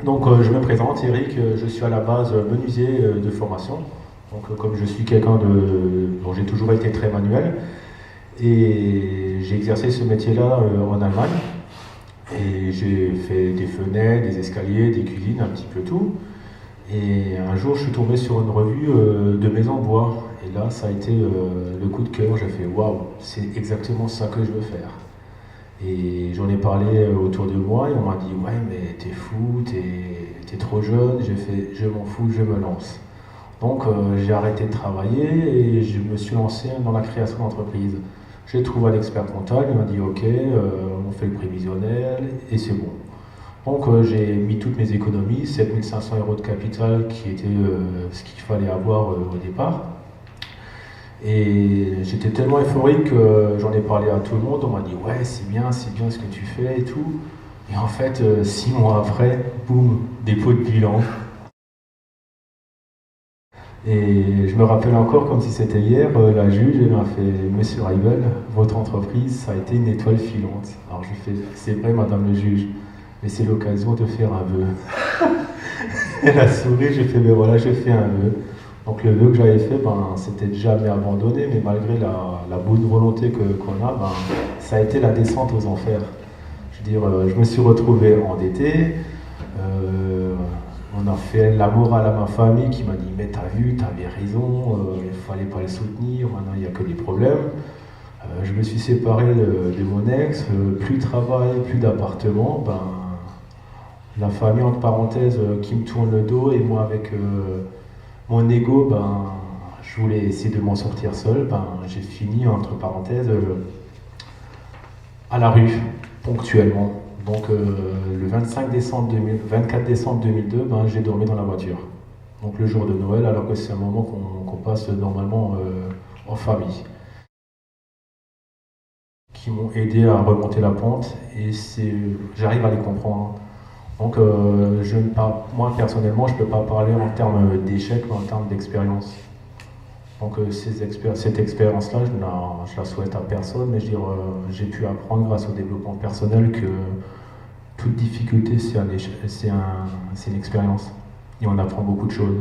Donc je me présente, Eric, je suis à la base menuisier de formation. Donc comme je suis quelqu'un dont j'ai toujours été très manuel, et j'ai exercé ce métier-là en Allemagne. Et j'ai fait des fenêtres, des escaliers, des cuisines, un petit peu tout. Et un jour, je suis tombé sur une revue de maison en bois. Et là, ça a été le coup de cœur. J'ai fait waouh, c'est exactement ça que je veux faire. Et j'en ai parlé autour de moi et on m'a dit ouais, mais t'es fou, t'es trop jeune. J'ai fait je m'en fous, je me lance. Donc j'ai arrêté de travailler et je me suis lancé dans la création d'entreprise. J'ai trouvé un expert comptable, il m'a dit ok, on fait le prévisionnel et c'est bon. Donc j'ai mis toutes mes économies, 7 500 € de capital qui était ce qu'il fallait avoir au départ. Et j'étais tellement euphorique que j'en ai parlé à tout le monde, on m'a dit ouais c'est bien ce que tu fais et tout. Et en fait 6 mois après, boum, dépôt de bilan. Et je me rappelle encore comme si c'était hier, la juge elle m'a fait Monsieur Reibel, votre entreprise ça a été une étoile filante. Alors je fais c'est vrai madame le juge, mais c'est l'occasion de faire un vœu. Elle a souri, j'ai fait mais voilà, j'ai fait un vœu. Donc le vœu que j'avais fait, c'était de jamais abandonner, mais malgré la bonne volonté qu'on a, ça a été la descente aux enfers. Je veux dire, je me suis retrouvé endetté. On a fait la morale à ma famille qui m'a dit mais t'as vu, t'avais raison, il fallait pas le soutenir, maintenant il n'y a que des problèmes. Je me suis séparé de mon ex, plus de travail, plus d'appartement. La famille entre parenthèses qui me tourne le dos et moi avec mon ego, je voulais essayer de m'en sortir seul. J'ai fini entre parenthèses à la rue ponctuellement. Donc le 24 décembre 2002, j'ai dormi dans la voiture. Donc le jour de Noël, alors que c'est un moment qu'on passe normalement en famille. Qui m'ont aidé à remonter la pente et j'arrive à les comprendre. Donc moi personnellement, je ne peux pas parler en termes d'échec, mais en termes d'expérience. Donc cette expérience-là, je la souhaite à personne, mais j'ai pu apprendre grâce au développement personnel que toute difficulté, c'est une expérience. Et on apprend beaucoup de choses.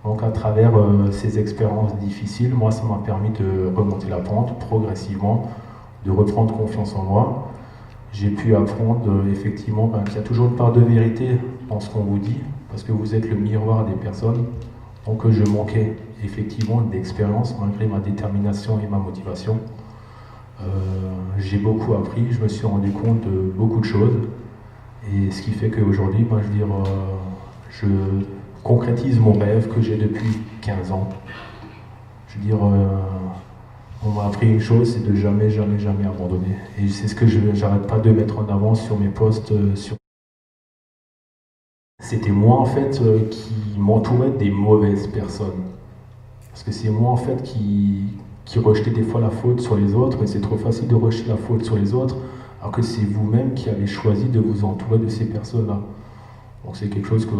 Donc à travers ces expériences difficiles, moi, ça m'a permis de remonter la pente progressivement, de reprendre confiance en moi. J'ai pu apprendre effectivement qu'il y a toujours une part de vérité dans ce qu'on vous dit, parce que vous êtes le miroir des personnes. Donc je manquais effectivement d'expérience malgré ma détermination et ma motivation. J'ai beaucoup appris, je me suis rendu compte de beaucoup de choses. Et ce qui fait qu'aujourd'hui, je concrétise mon rêve que j'ai depuis 15 ans. Je veux dire, on m'a appris une chose, c'est de jamais, jamais, jamais abandonner. Et c'est ce que j'arrête pas de mettre en avant sur mes posts. C'était moi en fait qui m'entourais des mauvaises personnes. Parce que c'est moi en fait qui rejetais des fois la faute sur les autres, et c'est trop facile de rejeter la faute sur les autres, alors que c'est vous-même qui avez choisi de vous entourer de ces personnes-là. Donc c'est quelque chose que